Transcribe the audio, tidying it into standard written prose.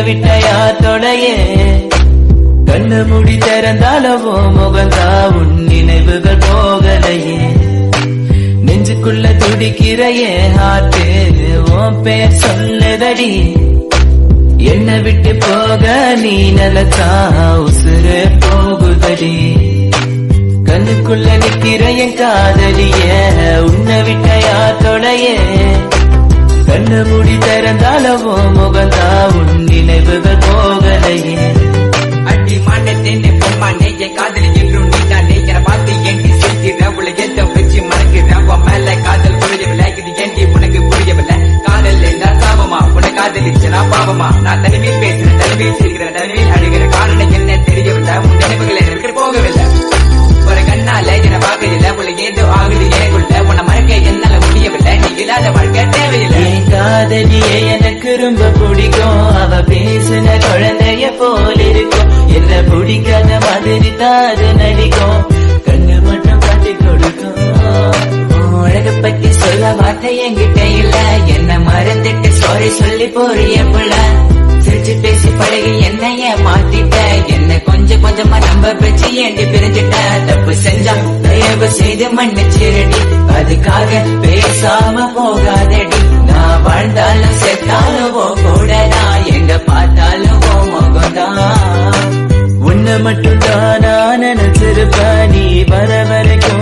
விட்டயா தொலையே கண்ணு முடி திறந்தாலவோ முகந்தா உன் நினைவுகள் போகலையே நெஞ்சுக்குள்ள துடிக்கிறையே ஹார்ட்டு உன் பேர் சொல்லுதடி என்ன விட்டு போக நீ நிலத்தா உசுறு போகுதடி கண்ணுக்குள்ள நிக்கிற என் காதலிய உன்னை விட்டயா தொலையே கண்ணு முடி திறந்தாலவோ முகந்தா உன் நினைவுகள் போகலையே அடி மாட்டேன் பொம்மானே என் காதலி என்றும் நீ தானே என பார்த்து ஏண்டி சொல்கிற உள்ள எந்த வச்சு மறக்கிற உன் மேல காதல் புரியவில்லை இது ஏண்டி உனக்கு புரியவில்லை காதல் என்றால் சாபமா உன்னை காதலிச்சனா பாவமா நான் தனிமையில் பேசுறேன் தனிமையில் செய்கிறேன் தனிமையில் அழுகிற காரணம் என்ன தெரியவில்லை உன் நினைவுகள் எனக்கு போகவில்லை ஒரு கண்ணால என பார்க்கவில்லை உள்ள ஏதோ ஆகுது எனக்குள்ள உன்னை மறக்க என்னால முடியவில்லை நீ இல்லாத வாழ்க்கை தேவையில்லை காதலியே எனக்கு ரொம்ப பிடிக்கும் அவ பேசுன குழந்தைய போல இருக்கும் என்ன பிடிக்காத மாதிரி தாது நடிக்கும் கண்ணு மட்டும் காட்டி கொடுக்கும் அழக பத்தி சொல்ல வார்த்தை என்கிட்ட இல்ல என்ன மறந்துட்டு சாரி சொல்லி போறிய புள்ள சிரிச்சு பேசி பழகி என்னைய மாத்திட்ட என்ன கொஞ்சம் கொஞ்சமா நம்ப வச்சு ஏண்டி பிரிஞ்சுட்ட தப்பு செஞ்சா தயவு செய்து மன்னிச்சிரடி அதுக்காக பேசாம போகாதடி நான் வாழ்ந்தாலும் செத்தாலும் கூட நான் எங்க பார்த்தாலும் முகம்தான் உன்னை மட்டும் தான் நான் நினைச்சிருப்ப நீ வர வரைக்கும்